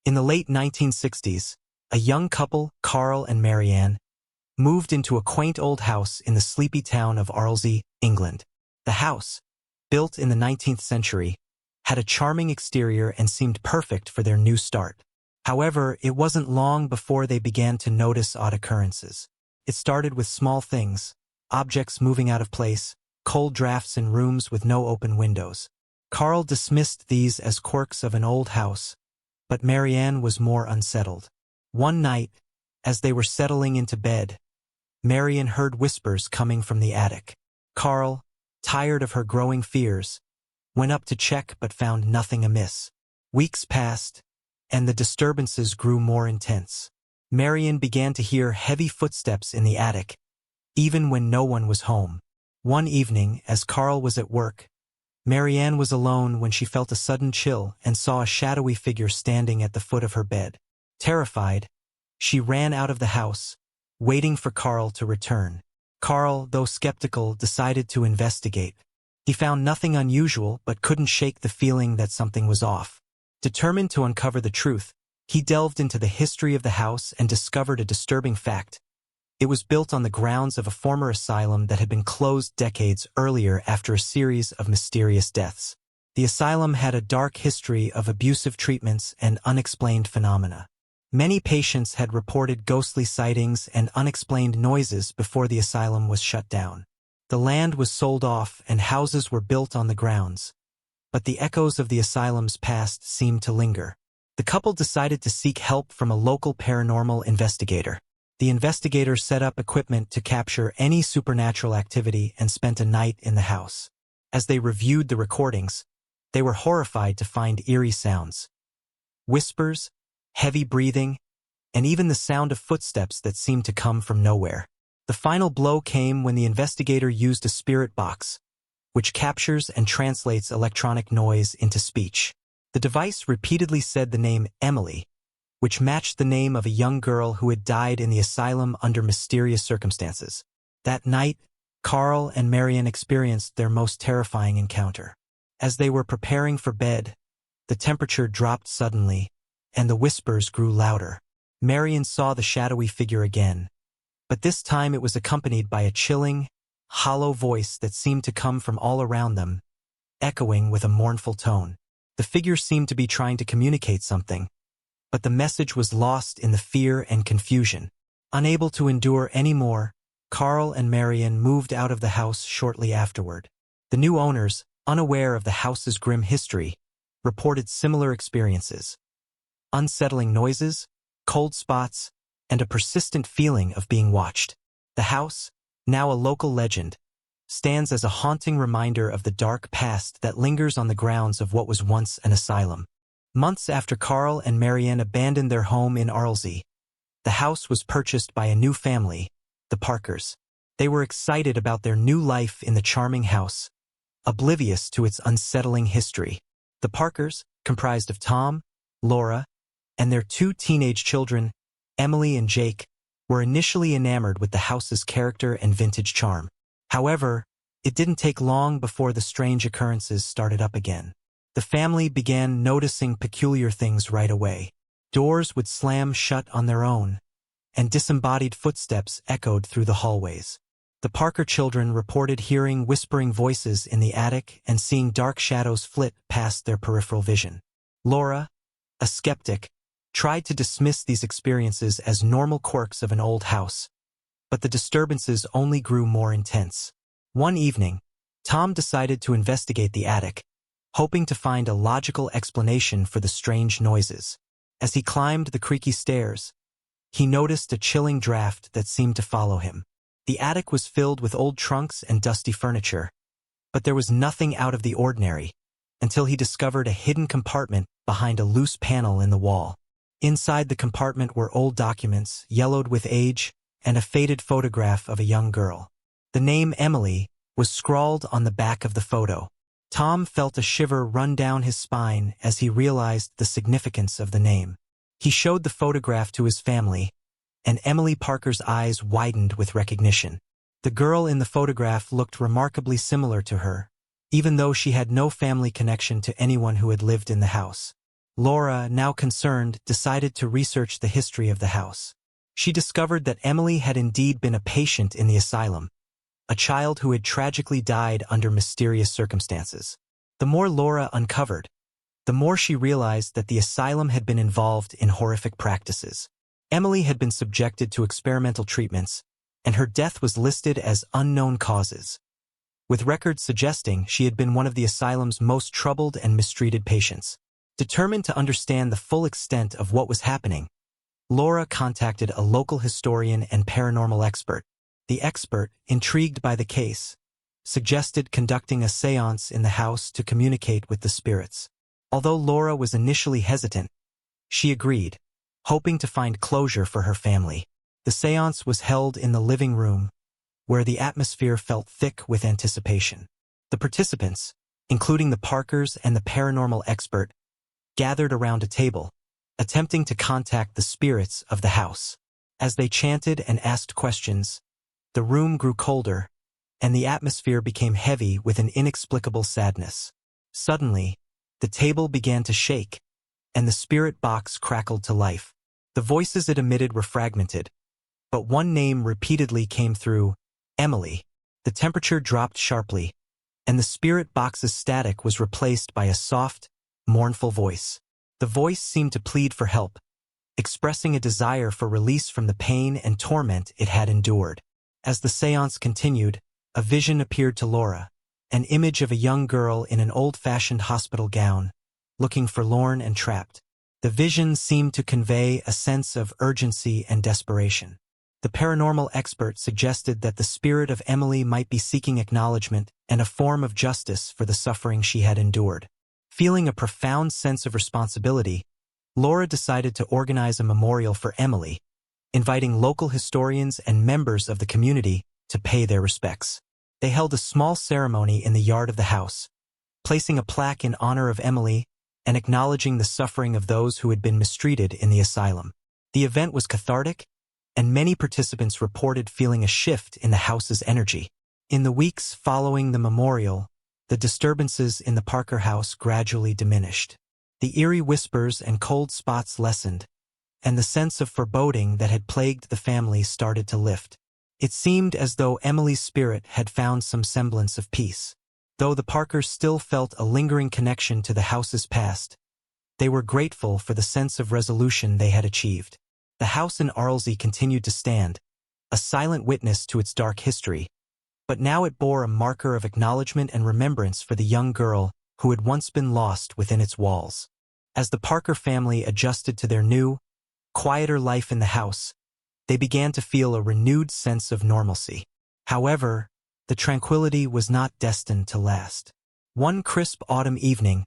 In the late 1960s, a young couple, Karl and Marianne, moved into a quaint old house in the sleepy town of Arlesey, England. The house, built in the 19th century, had a charming exterior and seemed perfect for their new start. However, it wasn't long before they began to notice odd occurrences. It started with small things, objects moving out of place, cold drafts in rooms with no open windows. Karl dismissed these as quirks of an old house, but Marianne was more unsettled. One night, as they were settling into bed, Marianne heard whispers coming from the attic. Karl, tired of her growing fears, went up to check but found nothing amiss. Weeks passed, and the disturbances grew more intense. Marianne began to hear heavy footsteps in the attic, even when no one was home. One evening, as Karl was at work, Marianne was alone when she felt a sudden chill and saw a shadowy figure standing at the foot of her bed. Terrified, she ran out of the house, waiting for Karl to return. Karl, though skeptical, decided to investigate. He found nothing unusual but couldn't shake the feeling that something was off. Determined to uncover the truth, he delved into the history of the house and discovered a disturbing fact. It was built on the grounds of a former asylum that had been closed decades earlier after a series of mysterious deaths. The asylum had a dark history of abusive treatments and unexplained phenomena. Many patients had reported ghostly sightings and unexplained noises before the asylum was shut down. The land was sold off and houses were built on the grounds, but the echoes of the asylum's past seemed to linger. The couple decided to seek help from a local paranormal investigator. The investigator set up equipment to capture any supernatural activity and spent a night in the house. As they reviewed the recordings, they were horrified to find eerie sounds. Whispers, heavy breathing, and even the sound of footsteps that seemed to come from nowhere. The final blow came when the investigator used a spirit box, which captures and translates electronic noise into speech. The device repeatedly said the name Emily, which matched the name of a young girl who had died in the asylum under mysterious circumstances. That night, Karl and Marianne experienced their most terrifying encounter. As they were preparing for bed, the temperature dropped suddenly, and the whispers grew louder. Marianne saw the shadowy figure again, but this time it was accompanied by a chilling, hollow voice that seemed to come from all around them, echoing with a mournful tone. The figure seemed to be trying to communicate something, but the message was lost in the fear and confusion. Unable to endure any more, Karl and Marianne moved out of the house shortly afterward. The new owners, unaware of the house's grim history, reported similar experiences. Unsettling noises, cold spots, and a persistent feeling of being watched. The house, now a local legend, stands as a haunting reminder of the dark past that lingers on the grounds of what was once an asylum. Months after Karl and Marianne abandoned their home in Arlesey, the house was purchased by a new family, the Parkers. They were excited about their new life in the charming house, oblivious to its unsettling history. The Parkers, comprised of Tom, Laura, and their two teenage children, Emily and Jake, were initially enamored with the house's character and vintage charm. However, it didn't take long before the strange occurrences started up again. The family began noticing peculiar things right away. Doors would slam shut on their own, and disembodied footsteps echoed through the hallways. The Parker children reported hearing whispering voices in the attic and seeing dark shadows flit past their peripheral vision. Laura, a skeptic, tried to dismiss these experiences as normal quirks of an old house, but the disturbances only grew more intense. One evening, Tom decided to investigate the attic, hoping to find a logical explanation for the strange noises. As he climbed the creaky stairs, he noticed a chilling draft that seemed to follow him. The attic was filled with old trunks and dusty furniture, but there was nothing out of the ordinary until he discovered a hidden compartment behind a loose panel in the wall. Inside the compartment were old documents, yellowed with age, and a faded photograph of a young girl. The name Emily was scrawled on the back of the photo. Tom felt a shiver run down his spine as he realized the significance of the name. He showed the photograph to his family, and Emily Parker's eyes widened with recognition. The girl in the photograph looked remarkably similar to her, even though she had no family connection to anyone who had lived in the house. Laura, now concerned, decided to research the history of the house. She discovered that Emily had indeed been a patient in the asylum, a child who had tragically died under mysterious circumstances. The more Laura uncovered, the more she realized that the asylum had been involved in horrific practices. Emily had been subjected to experimental treatments, and her death was listed as unknown causes, with records suggesting she had been one of the asylum's most troubled and mistreated patients. Determined to understand the full extent of what was happening, Laura contacted a local historian and paranormal expert. The expert, intrigued by the case, suggested conducting a séance in the house to communicate with the spirits. Although Laura was initially hesitant, she agreed, hoping to find closure for her family. The séance was held in the living room, where the atmosphere felt thick with anticipation. The participants, including the Parkers and the paranormal expert, gathered around a table, attempting to contact the spirits of the house. As they chanted and asked questions, the room grew colder, and the atmosphere became heavy with an inexplicable sadness. Suddenly, the table began to shake, and the spirit box crackled to life. The voices it emitted were fragmented, but one name repeatedly came through: Emily. The temperature dropped sharply, and the spirit box's static was replaced by a soft, mournful voice. The voice seemed to plead for help, expressing a desire for release from the pain and torment it had endured. As the séance continued, a vision appeared to Laura, an image of a young girl in an old-fashioned hospital gown, looking forlorn and trapped. The vision seemed to convey a sense of urgency and desperation. The paranormal expert suggested that the spirit of Emily might be seeking acknowledgement and a form of justice for the suffering she had endured. Feeling a profound sense of responsibility, Laura decided to organize a memorial for Emily, inviting local historians and members of the community to pay their respects. They held a small ceremony in the yard of the house, placing a plaque in honor of Emily and acknowledging the suffering of those who had been mistreated in the asylum. The event was cathartic, and many participants reported feeling a shift in the house's energy. In the weeks following the memorial, the disturbances in the Parker house gradually diminished. The eerie whispers and cold spots lessened, and the sense of foreboding that had plagued the family started to lift. It seemed as though Emily's spirit had found some semblance of peace. Though the Parkers still felt a lingering connection to the house's past, they were grateful for the sense of resolution they had achieved. The house in Arlesey continued to stand, a silent witness to its dark history, but now it bore a marker of acknowledgement and remembrance for the young girl who had once been lost within its walls. As the Parker family adjusted to their new, quieter life in the house, they began to feel a renewed sense of normalcy. However, the tranquility was not destined to last. One crisp autumn evening,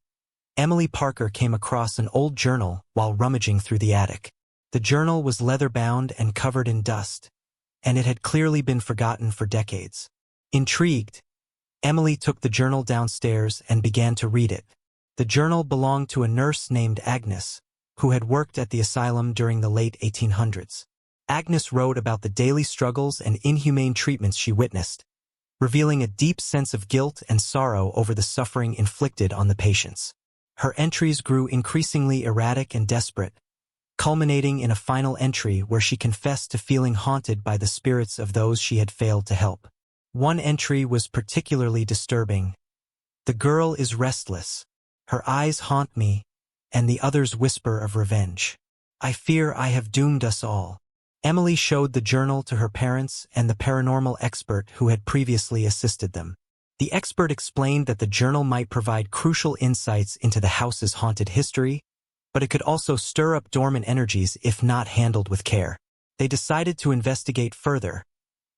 Emily Parker came across an old journal while rummaging through the attic. The journal was leather-bound and covered in dust, and it had clearly been forgotten for decades. Intrigued, Emily took the journal downstairs and began to read it. The journal belonged to a nurse named Agnes, who had worked at the asylum during the late 1800s. Agnes wrote about the daily struggles and inhumane treatments she witnessed, revealing a deep sense of guilt and sorrow over the suffering inflicted on the patients. Her entries grew increasingly erratic and desperate, culminating in a final entry where she confessed to feeling haunted by the spirits of those she had failed to help. One entry was particularly disturbing. "The girl is restless. Her eyes haunt me, and the others whisper of revenge. I fear I have doomed us all." Emily showed the journal to her parents and the paranormal expert who had previously assisted them. The expert explained that the journal might provide crucial insights into the house's haunted history, but it could also stir up dormant energies if not handled with care. They decided to investigate further,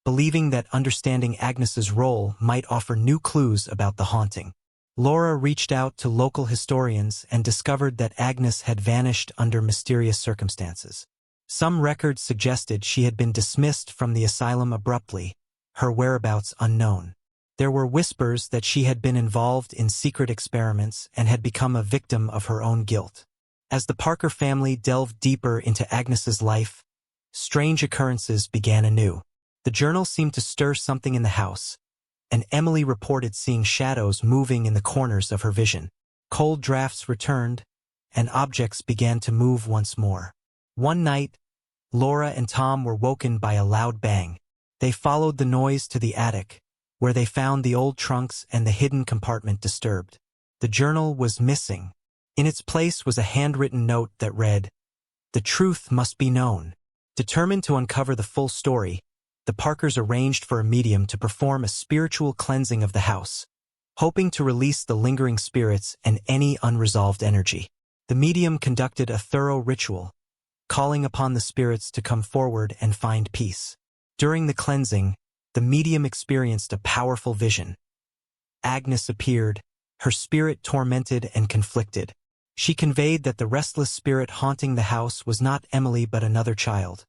believing that understanding Agnes's role might offer new clues about the haunting. Laura reached out to local historians and discovered that Agnes had vanished under mysterious circumstances. Some records suggested she had been dismissed from the asylum abruptly, her whereabouts unknown. There were whispers that she had been involved in secret experiments and had become a victim of her own guilt. As the Parker family delved deeper into Agnes's life, strange occurrences began anew. The journal seemed to stir something in the house, and Emily reported seeing shadows moving in the corners of her vision. Cold drafts returned, and objects began to move once more. One night, Laura and Tom were woken by a loud bang. They followed the noise to the attic, where they found the old trunks and the hidden compartment disturbed. The journal was missing. In its place was a handwritten note that read, "The truth must be known." Determined to uncover the full story, the Parkers arranged for a medium to perform a spiritual cleansing of the house, hoping to release the lingering spirits and any unresolved energy. The medium conducted a thorough ritual, calling upon the spirits to come forward and find peace. During the cleansing, the medium experienced a powerful vision. Agnes appeared, her spirit tormented and conflicted. She conveyed that the restless spirit haunting the house was not Emily but another child,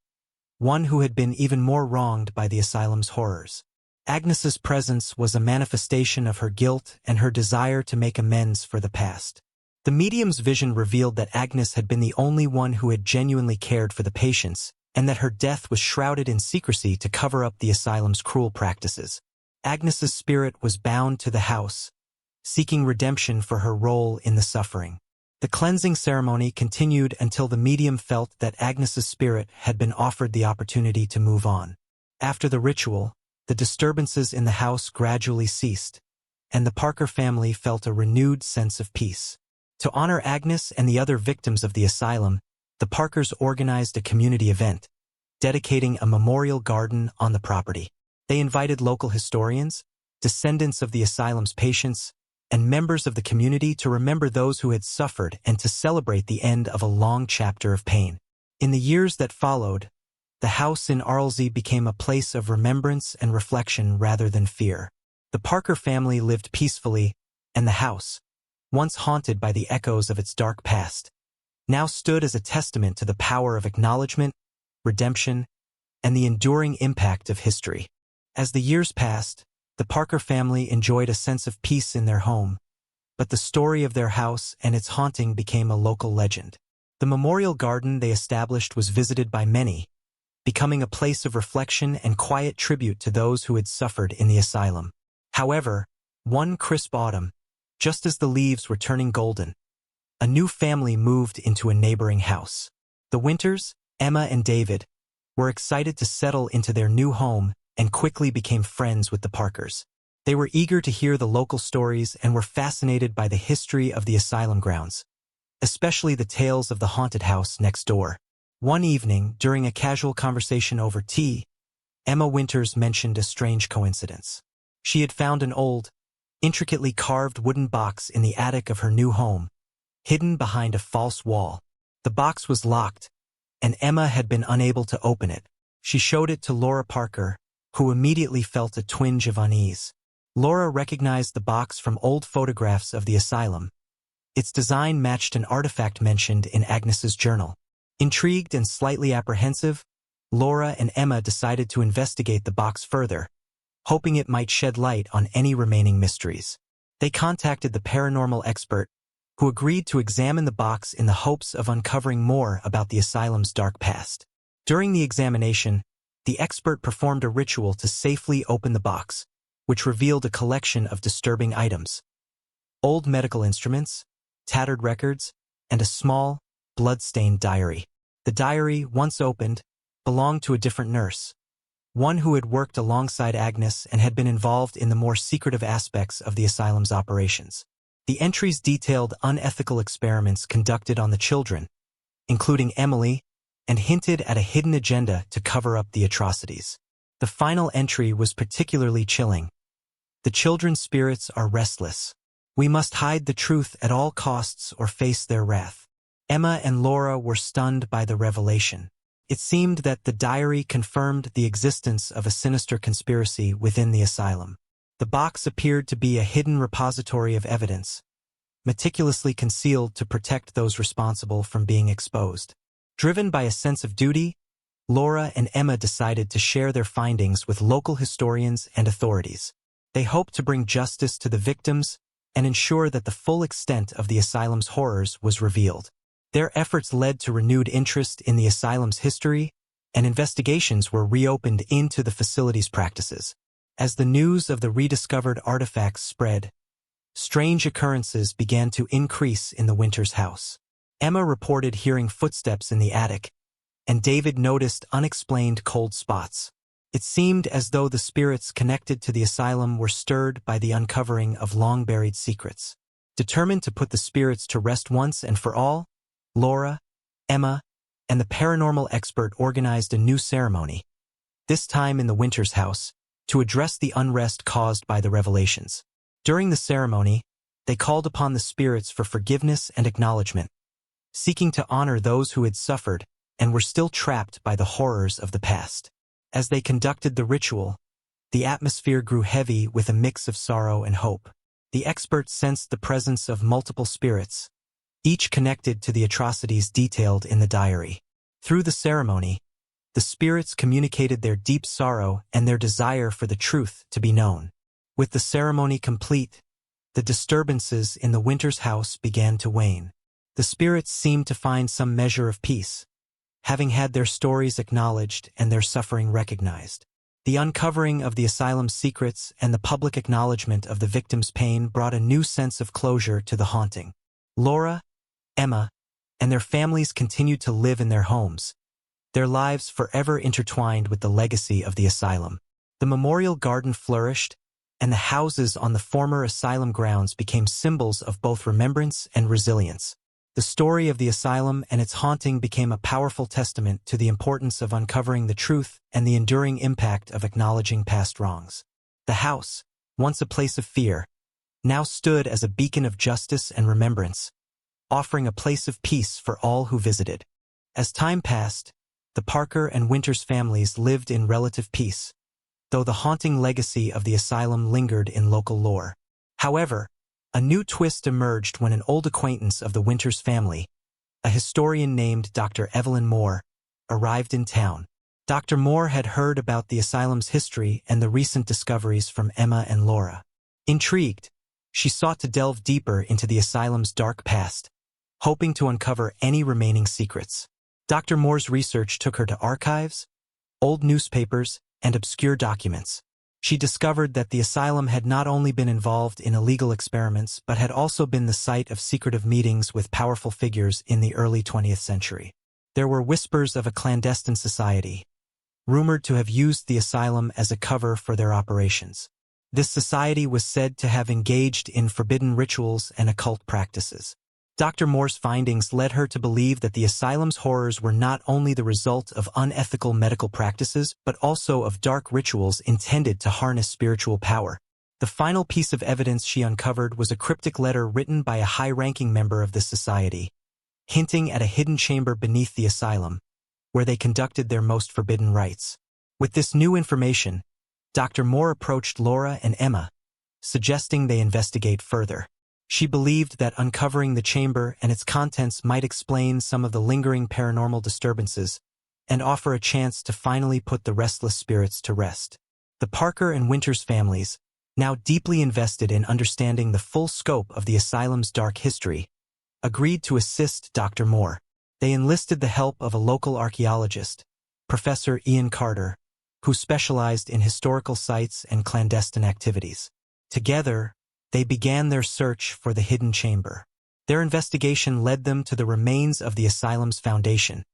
one who had been even more wronged by the asylum's horrors. Agnes's presence was a manifestation of her guilt and her desire to make amends for the past. The medium's vision revealed that Agnes had been the only one who had genuinely cared for the patients, and that her death was shrouded in secrecy to cover up the asylum's cruel practices. Agnes's spirit was bound to the house, seeking redemption for her role in the suffering. The cleansing ceremony continued until the medium felt that Agnes's spirit had been offered the opportunity to move on. After the ritual, the disturbances in the house gradually ceased, and the Parker family felt a renewed sense of peace. To honor Agnes and the other victims of the asylum, the Parkers organized a community event, dedicating a memorial garden on the property. They invited local historians, descendants of the asylum's patients, and members of the community to remember those who had suffered and to celebrate the end of a long chapter of pain. In the years that followed, the house in Arlesey became a place of remembrance and reflection rather than fear. The Parker family lived peacefully, and the house, once haunted by the echoes of its dark past, now stood as a testament to the power of acknowledgement, redemption, and the enduring impact of history. As the years passed, the Parker family enjoyed a sense of peace in their home, but the story of their house and its haunting became a local legend. The memorial garden they established was visited by many, becoming a place of reflection and quiet tribute to those who had suffered in the asylum. However, one crisp autumn, just as the leaves were turning golden, a new family moved into a neighboring house. The Winters, Emma and David, were excited to settle into their new home and quickly became friends with the Parkers. They were eager to hear the local stories and were fascinated by the history of the asylum grounds, especially the tales of the haunted house next door. One evening, during a casual conversation over tea, Emma Winters mentioned a strange coincidence. She had found an old, intricately carved wooden box in the attic of her new home, hidden behind a false wall. The box was locked, and Emma had been unable to open it. She showed it to Laura Parker, who immediately felt a twinge of unease. Laura recognized the box from old photographs of the asylum. Its design matched an artifact mentioned in Agnes's journal. Intrigued and slightly apprehensive, Laura and Emma decided to investigate the box further, hoping it might shed light on any remaining mysteries. They contacted the paranormal expert, who agreed to examine the box in the hopes of uncovering more about the asylum's dark past. During the examination, the expert performed a ritual to safely open the box, which revealed a collection of disturbing items: old medical instruments, tattered records, and a small, blood-stained diary. The diary, once opened, belonged to a different nurse, one who had worked alongside Agnes and had been involved in the more secretive aspects of the asylum's operations. The entries detailed unethical experiments conducted on the children, including Emily, and hinted at a hidden agenda to cover up the atrocities. The final entry was particularly chilling. The children's spirits are restless. We must hide the truth at all costs or face their wrath. Emma and Laura were stunned by the revelation. It seemed that the diary confirmed the existence of a sinister conspiracy within the asylum. The box appeared to be a hidden repository of evidence, meticulously concealed to protect those responsible from being exposed. Driven by a sense of duty, Laura and Emma decided to share their findings with local historians and authorities. They hoped to bring justice to the victims and ensure that the full extent of the asylum's horrors was revealed. Their efforts led to renewed interest in the asylum's history, and investigations were reopened into the facility's practices. As the news of the rediscovered artifacts spread, strange occurrences began to increase in the Winters house. Emma reported hearing footsteps in the attic, and David noticed unexplained cold spots. It seemed as though the spirits connected to the asylum were stirred by the uncovering of long-buried secrets. Determined to put the spirits to rest once and for all, Laura, Emma, and the paranormal expert organized a new ceremony, this time in the Winters house, to address the unrest caused by the revelations. During the ceremony, they called upon the spirits for forgiveness and acknowledgement, seeking to honor those who had suffered and were still trapped by the horrors of the past. As they conducted the ritual, the atmosphere grew heavy with a mix of sorrow and hope. The experts sensed the presence of multiple spirits, each connected to the atrocities detailed in the diary. Through the ceremony, the spirits communicated their deep sorrow and their desire for the truth to be known. With the ceremony complete, the disturbances in the Winters house began to wane. The spirits seemed to find some measure of peace, having had their stories acknowledged and their suffering recognized. The uncovering of the asylum's secrets and the public acknowledgement of the victims' pain brought a new sense of closure to the haunting. Laura, Emma, and their families continued to live in their homes, their lives forever intertwined with the legacy of the asylum. The memorial garden flourished, and the houses on the former asylum grounds became symbols of both remembrance and resilience. The story of the asylum and its haunting became a powerful testament to the importance of uncovering the truth and the enduring impact of acknowledging past wrongs. The house, once a place of fear, now stood as a beacon of justice and remembrance, offering a place of peace for all who visited. As time passed, the Parker and Winters families lived in relative peace, though the haunting legacy of the asylum lingered in local lore. However, a new twist emerged when an old acquaintance of the Winters family, a historian named Dr. Evelyn Moore, arrived in town. Dr. Moore had heard about the asylum's history and the recent discoveries from Emma and Laura. Intrigued, she sought to delve deeper into the asylum's dark past, hoping to uncover any remaining secrets. Dr. Moore's research took her to archives, old newspapers, and obscure documents. She discovered that the asylum had not only been involved in illegal experiments but had also been the site of secretive meetings with powerful figures in the early 20th century. There were whispers of a clandestine society, rumored to have used the asylum as a cover for their operations. This society was said to have engaged in forbidden rituals and occult practices. Dr. Moore's findings led her to believe that the asylum's horrors were not only the result of unethical medical practices, but also of dark rituals intended to harness spiritual power. The final piece of evidence she uncovered was a cryptic letter written by a high-ranking member of the society, hinting at a hidden chamber beneath the asylum, where they conducted their most forbidden rites. With this new information, Dr. Moore approached Laura and Emma, suggesting they investigate further. She believed that uncovering the chamber and its contents might explain some of the lingering paranormal disturbances and offer a chance to finally put the restless spirits to rest. The Parker and Winters families, now deeply invested in understanding the full scope of the asylum's dark history, agreed to assist Dr. Moore. They enlisted the help of a local archaeologist, Professor Ian Carter, who specialized in historical sites and clandestine activities. Together, they began their search for the hidden chamber. Their investigation led them to the remains of the asylum's foundation,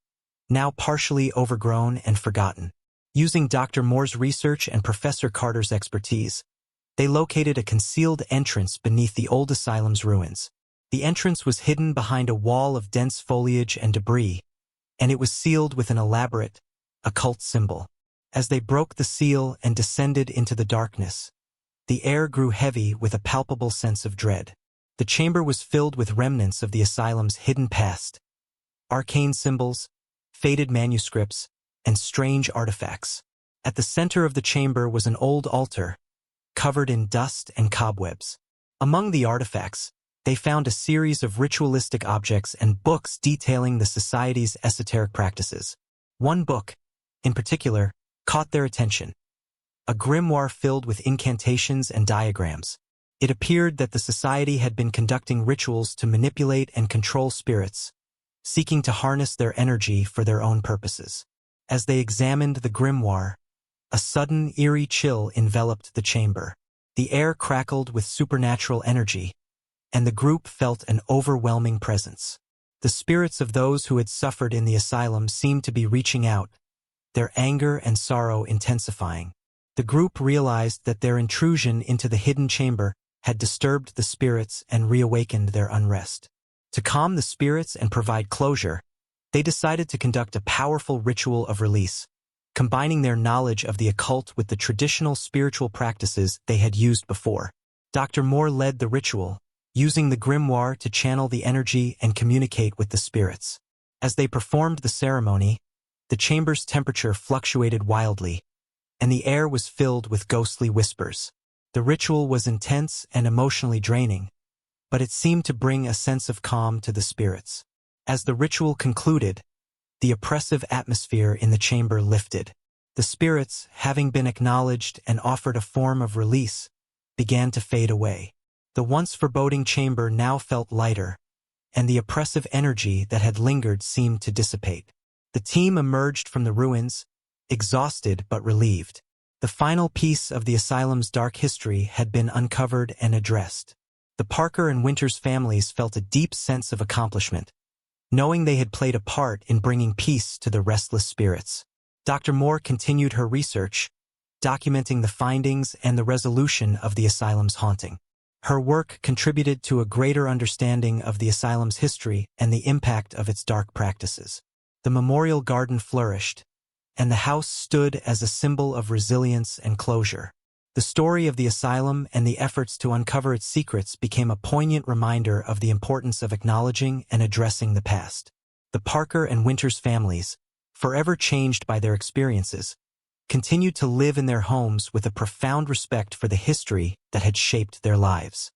now partially overgrown and forgotten. Using Dr. Moore's research and Professor Carter's expertise, they located a concealed entrance beneath the old asylum's ruins. The entrance was hidden behind a wall of dense foliage and debris, and it was sealed with an elaborate, occult symbol. As they broke the seal and descended into the darkness, the air grew heavy with a palpable sense of dread. The chamber was filled with remnants of the asylum's hidden past, arcane symbols, faded manuscripts, and strange artifacts. At the center of the chamber was an old altar, covered in dust and cobwebs. Among the artifacts, they found a series of ritualistic objects and books detailing the society's esoteric practices. One book, in particular, caught their attention. A grimoire filled with incantations and diagrams. It appeared that the society had been conducting rituals to manipulate and control spirits, seeking to harness their energy for their own purposes. As they examined the grimoire, a sudden, eerie chill enveloped the chamber. The air crackled with supernatural energy, and the group felt an overwhelming presence. The spirits of those who had suffered in the asylum seemed to be reaching out, their anger and sorrow intensifying. The group realized that their intrusion into the hidden chamber had disturbed the spirits and reawakened their unrest. To calm the spirits and provide closure, they decided to conduct a powerful ritual of release, combining their knowledge of the occult with the traditional spiritual practices they had used before. Dr. Moore led the ritual, using the grimoire to channel the energy and communicate with the spirits. As they performed the ceremony, the chamber's temperature fluctuated wildly, and the air was filled with ghostly whispers. The ritual was intense and emotionally draining, but it seemed to bring a sense of calm to the spirits. As the ritual concluded, the oppressive atmosphere in the chamber lifted. The spirits, having been acknowledged and offered a form of release, began to fade away. The once foreboding chamber now felt lighter, and the oppressive energy that had lingered seemed to dissipate. The team emerged from the ruins, exhausted but relieved. The final piece of the asylum's dark history had been uncovered and addressed. The Parker and Winters families felt a deep sense of accomplishment, knowing they had played a part in bringing peace to the restless spirits. Dr. Moore continued her research, documenting the findings and the resolution of the asylum's haunting. Her work contributed to a greater understanding of the asylum's history and the impact of its dark practices. The memorial garden flourished, and the house stood as a symbol of resilience and closure. The story of the asylum and the efforts to uncover its secrets became a poignant reminder of the importance of acknowledging and addressing the past. The Parker and Winters families, forever changed by their experiences, continued to live in their homes with a profound respect for the history that had shaped their lives.